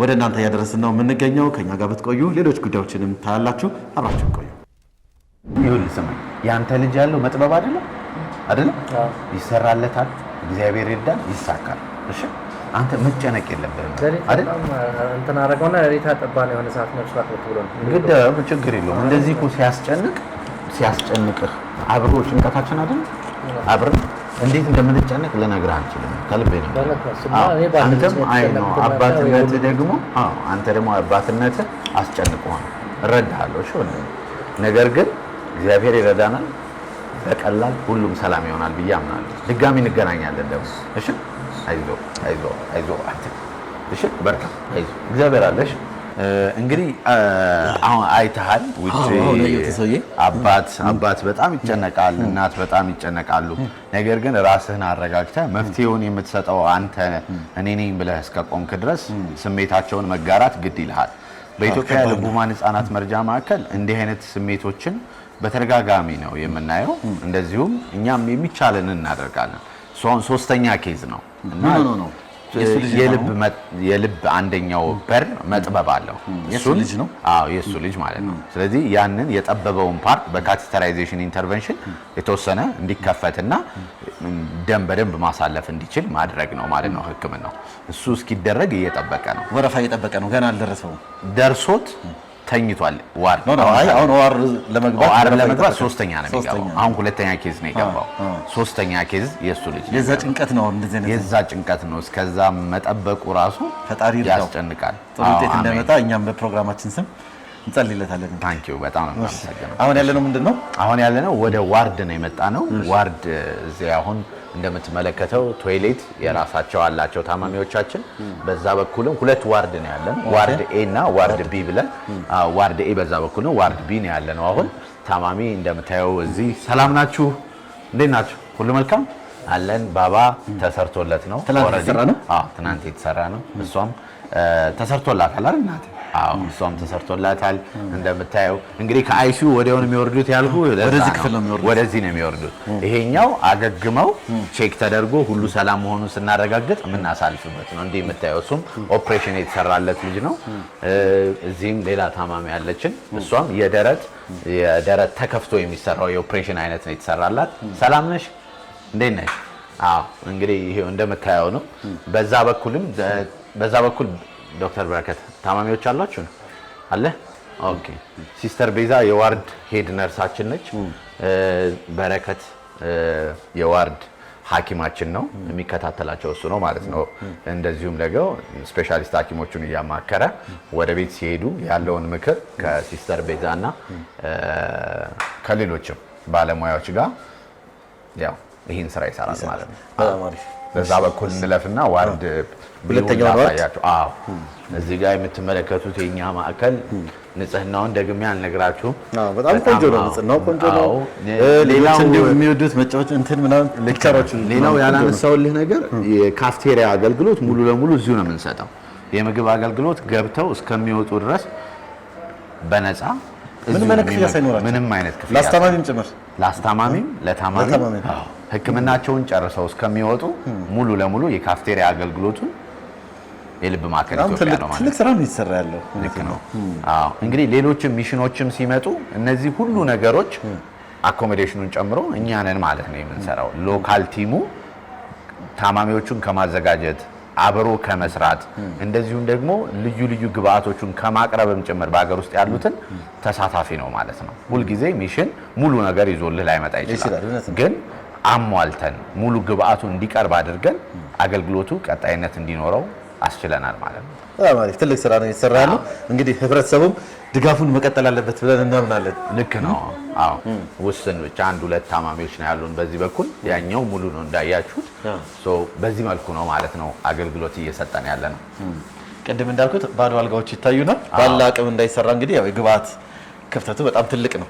ወደ እናንተ እያደረስን ነው የምንገኘው። ከኛ ጋር ብትቆዩ ሌሎች ጉዳዮችንም ታያላችሁ። አብራችሁ ቆዩ። ይኸውልህ ስማኝ፣ ያንተ ልጅ ያለው መጥበብ አይደለም ይሰራለታል፣ እግዚአብሔር ይርዳል፣ ይሳካል። እሺ አንተ መጨነቅ የለብህም አይደል? እንትን አደረገውና ሬታ ጠባ ነው የሆነ ሰዓት ነፍስ አጥቶ ብሎ ነው እንግዲህ ችግር የለውም። እንደዚህ እኮ ሲያስጨንቅህ አብሮ ጭንቀታችን አይደል? አብረን እንዴት እንደምንጨነቅ ልነግርህ አልችልም። ከልቤ ነው። አንተም አይ ነው አባትነት ደግሞ አንተ ደግሞ አባትነት አስጨንቀዋል፣ እረዳሃለሁ። እሺ ነገር ግን እግዚአብሔር ይረዳናል። በቀላል ሁሉም ሰላም ይሆናል ብዬ አምናለሁ። ድጋሚ እንገናኛለን ደግሞ። እሺ አይዞህ እሺ በርታ፣ አይዞህ እግዚአብሔር አለሽ። እንግዲህ አሁን አይተሃል፣ ውጪ አባት በጣም ይጨነቃል፣ እናት በጣም ይጨነቃሉ። ነገር ግን ራስህን አረጋግተህ መፍትሄውን የምትሰጠው አንተ እኔ ነኝ ብለህ እስከቆምክ ድረስ ስሜታቸውን መጋራት ግድ ይልሃል። በኢትዮጵያ የልብ ሕሙማን ህጻናት መርጃ ማዕከል እንዲህ አይነት ስሜቶችን በተደጋጋሚ ነው የምናየው። እንደዚሁም እኛም የሚቻለን እናደርጋለን። ሶስተኛ ኬዝ ነው እና የልብ አንደኛው በር መጥበብ አለው። የሱ ልጅ ነው። አዎ የሱ ልጅ ማለት ነው። ስለዚህ ያንን የጠበበውን ፓርት በካቴተራይዜሽን ኢንተርቬንሽን የተወሰነ እንዲከፈትና ደም በደንብ ማሳለፍ እንዲችል ማድረግ ነው ማለት ነው ህክምናው። እሱ እስኪደረግ እየጠበቀ ነው። ወረፋ እየጠበቀ ነው። ገና አልደረሰውም። ደርሶት ተኝቷል። ዋርድ አሁን ዋር ለመግባት ሶስተኛ ነው የሚገባው። አሁን ሁለተኛ ኬዝ ነው የገባው። ሶስተኛ ኬዝ የሱ ልጅ የዛ ጭንቀት ነው። እንደዚህ አይነት የዛ ጭንቀት ነው። እስከዛ መጠበቁ ራሱ ፈጣሪ ያስጨንቃል። ጥሩ ውጤት እንደመጣ እኛም በፕሮግራማችን ስም እንጸልይለታለን። ታንኪዩ በጣም ነው የማመሰግነው። አሁን ያለነው ምንድነው? አሁን ያለነው ወደ ዋርድ ነው የመጣ ነው። ዋርድ እዚህ አሁን እንደምትመለከተው ቶይሌት የራሳቸው አላቸው ታማሚዎቻችን። በዛ በኩልም ሁለት ዋርድ ነው ያለን፣ ዋርድ ኤ እና ዋርድ ቢ ብለን። ዋርድ ኤ በዛ በኩል ነው፣ ዋርድ ቢ ነው ያለነው። አሁን ታማሚ እንደምታየው እዚህ። ሰላም ናችሁ? እንዴት ናችሁ? ሁሉ መልካም አለን። ባባ ተሰርቶለት ነው። ትናንት የተሰራ ነው። እሷም ተሰርቶላታል አይደል እናቴ? አዎ እሷም ተሰርቶላታል። እንደምታየው እንግዲህ ከአይሲዩ ወዲያው ነው የሚወርዱት ያልኩ፣ ወደዚህ ነው የሚወርዱት። ይሄኛው አገግመው ቼክ ተደርጎ ሁሉ ሰላም መሆኑን ስናረጋግጥ የምናሳልፍበት ነው። እንዲህ የምታየው እሱም ኦፕሬሽን የተሰራለት ልጅ ነው። እዚህም ሌላ ታማሚ ያለችን፣ እሷም የደረት ተከፍቶ የሚሰራው የኦፕሬሽን አይነት ነው የተሰራላት። ሰላም ነሽ? እንዴት ነሽ? አዎ እንግዲህ ይሄው እንደምታየው ነው። በዛ በኩል ዶክተር በረከት ታማሚዎች አሏችሁ አለ። ኦኬ ሲስተር ቤዛ የዋርድ ሄድ ነርሳችን ነች። በረከት የዋርድ ሐኪማችን ነው፣ የሚከታተላቸው እሱ ነው ማለት ነው። እንደዚሁም ደግሞ ስፔሻሊስት ሐኪሞቹን እያማከረ ወደ ቤት ሲሄዱ ያለውን ምክር ከሲስተር ቤዛና ከሌሎችም ባለሙያዎች ጋር ያው ይህን ስራ ይሰራል ማለት ነው። በዛ በኩል እንለፍና ዋርድ ሁለተኛው ዋርድ። አዎ እዚህ ጋር የምትመለከቱት የኛ ማዕከል ንጽህናውን ደግሜ አልነግራችሁም። በጣም ቆንጆ ነው። ንጽህናው ቆንጆ ነው። ሌላው የሚወዱት መጫወት እንትን ምናምን ሌክቸሮች። ሌላው ያላነሳውልህ ነገር የካፍቴሪያ አገልግሎት ሙሉ ለሙሉ እዚሁ ነው የምንሰጠው። የምግብ አገልግሎት ገብተው እስከሚወጡ ድረስ በነፃ ምንም አይነት ክፍያ ሳይኖራቸው፣ ምንም አይነት ክፍያ ላስታማሚም ጭምር ላስታማሚም ለታማሚም ሕክምናቸውን ጨርሰው እስከሚወጡ ሙሉ ለሙሉ የካፍቴሪያ አገልግሎቱን የልብ ማዕከል ኢትዮጵያ ነው ማለት ትልቅ ስራ ነው እየተሰራ ያለው። ልክ ነው። አዎ እንግዲህ ሌሎችም ሚሽኖችም ሲመጡ እነዚህ ሁሉ ነገሮች አኮሞዴሽኑን ጨምሮ እኛ ነን ማለት ነው የምንሰራው። ሎካል ቲሙ ታማሚዎቹን ከማዘጋጀት አብሮ ከመስራት እንደዚሁም ደግሞ ልዩ ልዩ ግብአቶቹን ከማቅረብም ጭምር በአገር ውስጥ ያሉትን ተሳታፊ ነው ማለት ነው። ሁልጊዜ ሚሽን ሙሉ ነገር ይዞልህ ላይመጣ ይችላል፣ ግን አሟልተን ሙሉ ግብአቱ እንዲቀርብ አድርገን አገልግሎቱ ቀጣይነት እንዲኖረው አስችለናል ማለት ነው። በጣም አሪፍ ትልቅ ስራ ነው እየተሰራ ያለው። እንግዲህ ህብረተሰቡም ድጋፉን መቀጠል አለበት ብለን እናምናለን። ልክ ነው። አዎ ውስን ብቻ 1-2 ታማሚዎች ነው ያሉን በዚህ በኩል፣ ያኛው ሙሉ ነው እንዳያችሁት። በዚህ መልኩ ነው ማለት ነው አገልግሎት እየሰጠን ያለ ነው። ቅድም እንዳልኩት ባዶ አልጋዎች ይታዩናል። ባለ አቅም እንዳይሰራ እንግዲህ ያው የግብአት ክፍተቱ በጣም ትልቅ ነው።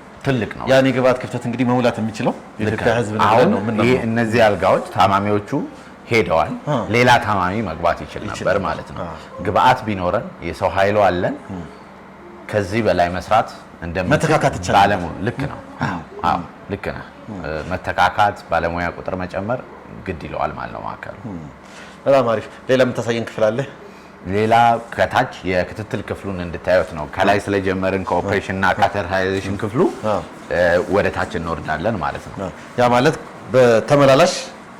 ያን የግብአት ክፍተት እንግዲህ መሙላት የሚችለው የኢትዮጵያ ህዝብ ነው። እነዚህ አልጋዎች ታማሚዎቹ ሄደዋል፣ ሌላ ታማሚ መግባት ይችል ነበር ማለት ነው። ግብአት ቢኖረን የሰው ኃይሉ አለን፣ ከዚህ በላይ መስራት መተካካት ይቻላል። ባለሙያ ልክ ነው። አዎ ልክ ነው። መተካካት፣ ባለሙያ ቁጥር መጨመር ግድ ይለዋል ማለት ነው ማዕከሉ። በጣም አሪፍ። ሌላ የምታሳየን ክፍል አለ? ሌላ ከታች የክትትል ክፍሉን እንድታዩት ነው። ከላይ ስለጀመርን ከኦፕሬሽን እና ካቴተራይዜሽን ክፍሉ ወደ ታች እንወርዳለን ማለት ነው። ያ ማለት በተመላላሽ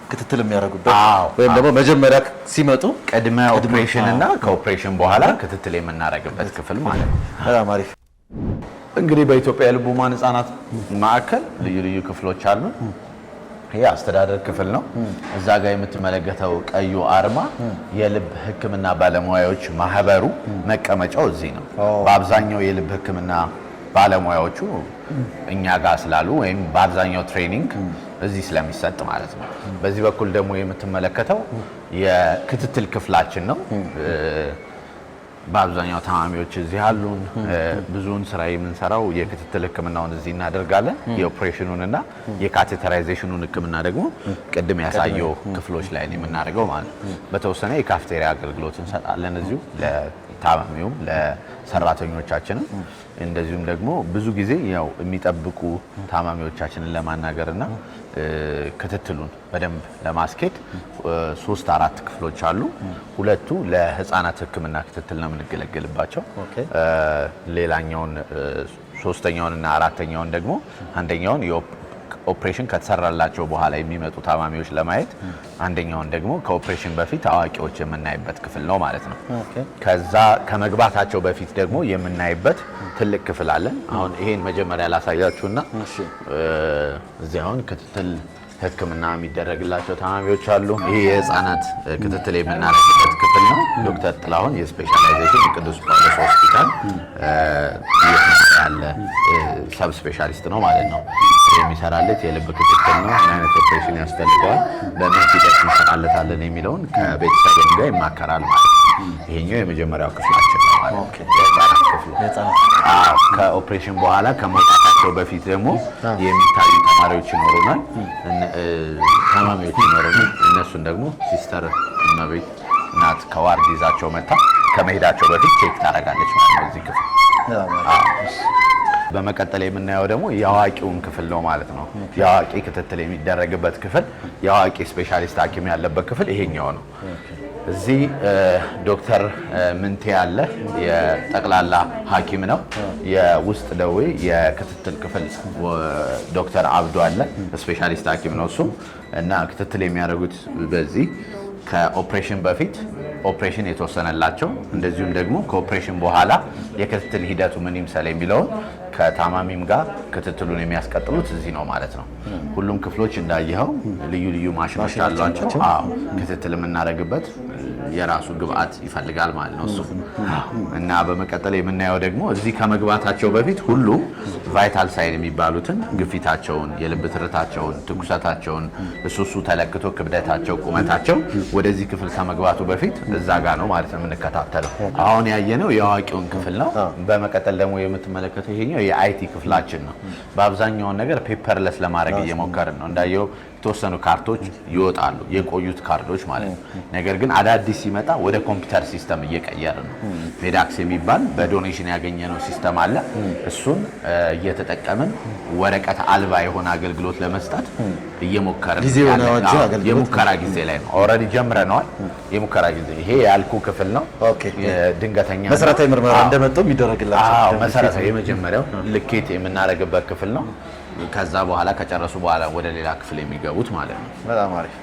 ክትትል የሚያደርጉበት ወይም ደግሞ መጀመሪያ ሲመጡ ቅድመ ኦፕሬሽን እና ከኦፕሬሽን በኋላ ክትትል የምናደርግበት ክፍል ማለት ነው። በጣም አሪፍ። እንግዲህ በኢትዮጵያ የልብ ህሙማን ህጻናት ማዕከል ልዩ ልዩ ክፍሎች አሉ። ይሄ አስተዳደር ክፍል ነው። እዛ ጋር የምትመለከተው ቀዩ አርማ የልብ ህክምና ባለሙያዎች ማህበሩ መቀመጫው እዚህ ነው። በአብዛኛው የልብ ህክምና ባለሙያዎቹ እኛ ጋር ስላሉ ወይም በአብዛኛው ትሬኒንግ እዚህ ስለሚሰጥ ማለት ነው። በዚህ በኩል ደግሞ የምትመለከተው የክትትል ክፍላችን ነው። በአብዛኛው ታማሚዎች እዚህ አሉን። ብዙውን ስራ የምንሰራው የክትትል ህክምናውን እዚህ እናደርጋለን። የኦፕሬሽኑንና የካቴተራይዜሽኑን ህክምና ደግሞ ቅድም ያሳየው ክፍሎች ላይ ነው የምናደርገው ማለት ነው። በተወሰነ የካፍቴሪያ አገልግሎት እንሰጣለን እዚሁ ለታማሚውም ለሰራተኞቻችንም። እንደዚሁም ደግሞ ብዙ ጊዜ ያው የሚጠብቁ ታማሚዎቻችንን ለማናገርና ክትትሉን በደንብ ለማስኬድ 3-4 ክፍሎች አሉ። 2ቱ ለህፃናት ህክምና ክትትል ነው የምንገለገልባቸው። ሌላኛውን 3ኛውን እና 4ኛውን ደግሞ አንደኛውን ኦፕሬሽን ከተሰራላቸው በኋላ የሚመጡ ታማሚዎች ለማየት፣ አንደኛውን ደግሞ ከኦፕሬሽን በፊት አዋቂዎች የምናይበት ክፍል ነው ማለት ነው። ከዛ ከመግባታቸው በፊት ደግሞ የምናይበት ትልቅ ክፍል አለን። አሁን ይሄን መጀመሪያ ላሳያችሁና እዚህ አሁን ክትትል ህክምና የሚደረግላቸው ታማሚዎች አሉ። ይሄ የህፃናት ክትትል የምናደርግበት ክፍል ነው። ዶክተር ጥላሁን የስፔሻላይዜሽን የቅዱስ ጳውሎስ ሆስፒታል ያለ ሰብ ስፔሻሊስት ነው ማለት ነው። የሚሰራለት የልብ ክትትል ነው። ምን አይነት ኦፕሬሽን ያስፈልገዋል፣ በምን ሂደት እንሰራለታለን የሚለውን ከቤተሰብ ጋር ይማከራል ማለት ነው። ይሄኛው የመጀመሪያው ክፍላችን ነው ማለት ነው። የህፃናት ክፍሉ ከኦፕሬሽን በኋላ ከመውጣታቸው በፊት ደግሞ የሚታዩ ተማሪዎች ይኖሩናል፣ ታማሚዎች ይኖሩናል። እነሱን ደግሞ ሲስተር እመቤት ናት ከዋርድ ይዛቸው መታ ከመሄዳቸው በፊት ቼክ ታደርጋለች ማለት ነው እዚህ ክፍል። በመቀጠል የምናየው ደግሞ የአዋቂውን ክፍል ነው ማለት ነው። የአዋቂ ክትትል የሚደረግበት ክፍል፣ የአዋቂ ስፔሻሊስት ሐኪም ያለበት ክፍል ይሄኛው ነው። እዚህ ዶክተር ምንቴ ያለ የጠቅላላ ሐኪም ነው። የውስጥ ደዌ የክትትል ክፍል ዶክተር አብዶ አለ ስፔሻሊስት ሐኪም ነው እሱ እና ክትትል የሚያደርጉት በዚህ ከኦፕሬሽን በፊት ኦፕሬሽን የተወሰነላቸው እንደዚሁም ደግሞ ከኦፕሬሽን በኋላ የክትትል ሂደቱ ምን ይምሰል የሚለውን ከታማሚም ጋር ክትትሉን የሚያስቀጥሉት እዚህ ነው ማለት ነው። ሁሉም ክፍሎች እንዳየኸው ልዩ ልዩ ማሽኖች አሏቸው። ክትትል የምናደርግበት የራሱ ግብአት ይፈልጋል ማለት ነው እሱ እና በመቀጠል የምናየው ደግሞ እዚህ ከመግባታቸው በፊት ሁሉም ቫይታል ሳይን የሚባሉትን ግፊታቸውን፣ የልብ ትርታቸውን፣ ትኩሳታቸውን እሱ ተለክቶ ክብደታቸው፣ ቁመታቸው ወደዚህ ክፍል ከመግባቱ በፊት እዛ ጋር ነው ማለት ነው የምንከታተለው። አሁን ያየነው የአዋቂውን ክፍል ነው። በመቀጠል ደግሞ የምትመለከተው ይሄኛው የአይቲ ክፍላችን ነው። በአብዛኛውን ነገር ፔፐርለስ ለማድረግ እየሞከርን ነው። እንዳየው የተወሰኑ ካርዶች ይወጣሉ፣ የቆዩት ካርዶች ማለት ነው። ነገር ግን አዳዲስ ሲመጣ ወደ ኮምፒውተር ሲስተም እየቀየረ ነው። ሜዳክስ የሚባል በዶኔሽን ያገኘነው ሲስተም አለ። እሱን እየተጠቀምን ወረቀት አልባ የሆነ አገልግሎት ለመስጠት እየሞከርን የሙከራ ጊዜ ላይ ነው። ኦልሬዲ ጀምረናል። የሙከራ ጊዜ ይሄ ያልኩ ክፍል ነው። ድንገተኛ መሰረታዊ ምርመራ እንደመጣው የሚደረግላቸው መሰረታዊ የመጀመሪያው ልኬት የምናደርግበት ክፍል ነው። ከዛ በኋላ ከጨረሱ በኋላ ወደ ሌላ ክፍል የሚገቡት ማለት ነው። በጣም አሪፍ።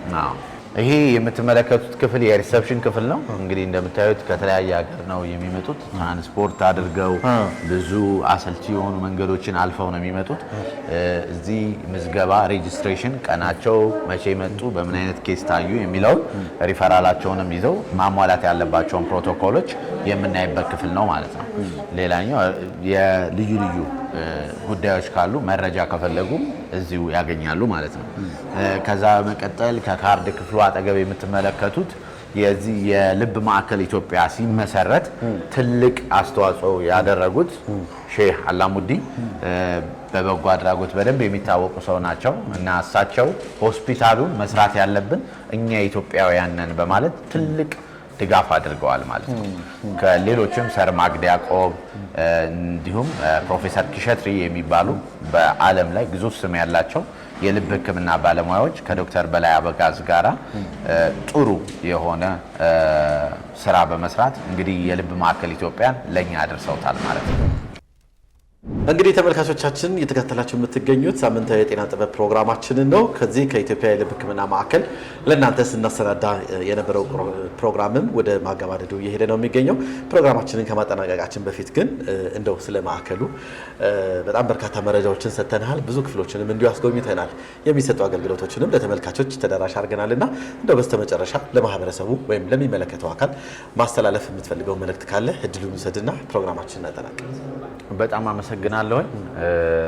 ይሄ የምትመለከቱት ክፍል የሪሰፕሽን ክፍል ነው። እንግዲህ እንደምታዩት ከተለያየ ሀገር ነው የሚመጡት። ትራንስፖርት አድርገው ብዙ አሰልቺ የሆኑ መንገዶችን አልፈው ነው የሚመጡት። እዚህ ምዝገባ ሬጂስትሬሽን፣ ቀናቸው፣ መቼ መጡ፣ በምን አይነት ኬስ ታዩ የሚለውን ሪፈራላቸውንም ይዘው ማሟላት ያለባቸውን ፕሮቶኮሎች የምናይበት ክፍል ነው ማለት ነው። ሌላኛው የልዩ ልዩ ጉዳዮች ካሉ መረጃ ከፈለጉ እዚሁ ያገኛሉ ማለት ነው። ከዛ በመቀጠል ከካርድ ክፍሉ አጠገብ የምትመለከቱት የዚህ የልብ ማዕከል ኢትዮጵያ ሲመሰረት ትልቅ አስተዋጽኦ ያደረጉት ሼህ አላሙዲ በበጎ አድራጎት በደንብ የሚታወቁ ሰው ናቸው እና እሳቸው ሆስፒታሉን መስራት ያለብን እኛ ኢትዮጵያውያን ነን በማለት ትልቅ ድጋፍ አድርገዋል ማለት ነው። ከሌሎችም ሰር ማግድ ያዕቆብ እንዲሁም ፕሮፌሰር ኪሸትሪ የሚባሉ በዓለም ላይ ግዙፍ ስም ያላቸው የልብ ሕክምና ባለሙያዎች ከዶክተር በላይ አበጋዝ ጋራ ጥሩ የሆነ ስራ በመስራት እንግዲህ የልብ ማዕከል ኢትዮጵያን ለኛ አድርሰውታል ማለት ነው። እንግዲህ ተመልካቾቻችን እየተከታተላችሁ የምትገኙት ሳምንታዊ የጤና ጥበብ ፕሮግራማችንን ነው። ከዚህ ከኢትዮጵያ የልብ ሕክምና ማዕከል ለእናንተ ስናሰናዳ የነበረው ፕሮግራምም ወደ ማገባደዱ እየሄደ ነው የሚገኘው። ፕሮግራማችንን ከማጠናቀቃችን በፊት ግን እንደው ስለ ማዕከሉ በጣም በርካታ መረጃዎችን ሰጥተናል። ብዙ ክፍሎችንም እንዲሁ አስጎብኝተናል። የሚሰጡ አገልግሎቶችንም ለተመልካቾች ተደራሽ አድርገናልና እንደው በስተመጨረሻ ለማህበረሰቡ ወይም ለሚመለከተው አካል ማስተላለፍ የምትፈልገው መልእክት ካለ እድሉን ውሰድና ፕሮግራማችንን እናጠናቅ። በጣም አመሰግናለሁ።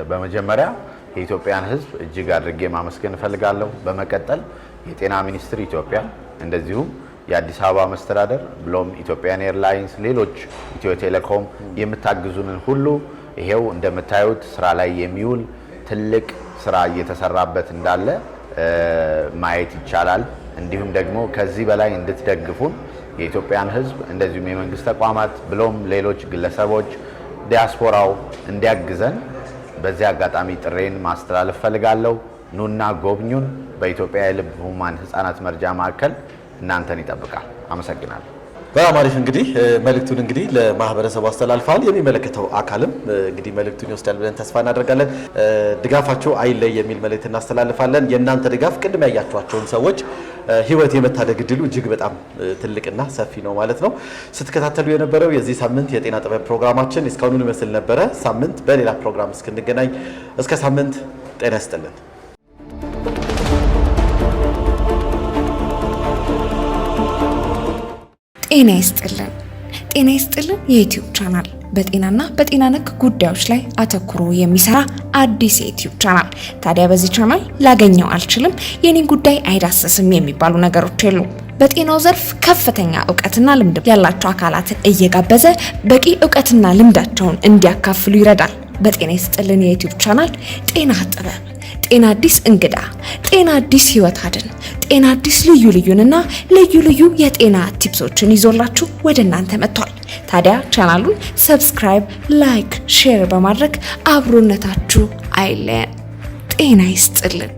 በመጀመሪያ የኢትዮጵያን ሕዝብ እጅግ አድርጌ ማመስገን እፈልጋለሁ። በመቀጠል የጤና ሚኒስቴር ኢትዮጵያ፣ እንደዚሁም የአዲስ አበባ መስተዳደር ብሎም ኢትዮጵያን ኤርላይንስ፣ ሌሎች ኢትዮ ቴሌኮም የምታግዙንን ሁሉ ይሄው እንደምታዩት ስራ ላይ የሚውል ትልቅ ስራ እየተሰራበት እንዳለ ማየት ይቻላል። እንዲሁም ደግሞ ከዚህ በላይ እንድትደግፉን የኢትዮጵያን ሕዝብ እንደዚሁም የመንግስት ተቋማት ብሎም ሌሎች ግለሰቦች ዲያስፖራው እንዲያግዘን በዚህ አጋጣሚ ጥሬን ማስተላለፍ ፈልጋለሁ። ኑና ጎብኙን። በኢትዮጵያ የልብ ህሙማን ህፃናት መርጃ ማዕከል እናንተን ይጠብቃል። አመሰግናለሁ። በጣም አሪፍ። እንግዲህ መልእክቱን እንግዲህ ለማህበረሰቡ አስተላልፋል። የሚመለከተው አካልም እንግዲህ መልእክቱን ይወስዳል ብለን ተስፋ እናደርጋለን። ድጋፋቸው አይለይ የሚል መልእክት እናስተላልፋለን። የእናንተ ድጋፍ ቅድም ያያችኋቸውን ሰዎች ህይወት የመታደግ እድሉ እጅግ በጣም ትልቅና ሰፊ ነው ማለት ነው። ስትከታተሉ የነበረው የዚህ ሳምንት የጤና ጥበብ ፕሮግራማችን እስካሁኑን ይመስል ነበረ። ሳምንት በሌላ ፕሮግራም እስክንገናኝ እስከ ሳምንት ጤና ይስጥልን። ጤና ይስጥልን። ጤና ይስጥልን የዩቲዩብ ቻናል በጤናና በጤና ነክ ጉዳዮች ላይ አተኩሮ የሚሰራ አዲስ የዩቲዩብ ቻናል። ታዲያ በዚህ ቻናል ላገኘው አልችልም፣ የኔን ጉዳይ አይዳሰስም የሚባሉ ነገሮች የሉም። በጤናው ዘርፍ ከፍተኛ እውቀትና ልምድ ያላቸው አካላትን እየጋበዘ በቂ እውቀትና ልምዳቸውን እንዲያካፍሉ ይረዳል። በጤና ይስጥልን የዩቲዩብ ቻናል ጤና ጥበብ፣ ጤና አዲስ እንግዳ፣ ጤና አዲስ ህይወት አድን፣ ጤና አዲስ ልዩ ልዩንና ልዩ ልዩ የጤና ቲፕሶችን ይዞላችሁ ወደ እናንተ መጥቷል። ታዲያ ቻናሉን ሰብስክራይብ፣ ላይክ፣ ሼር በማድረግ አብሮነታችሁ አይለየን። ጤና ይስጥልን።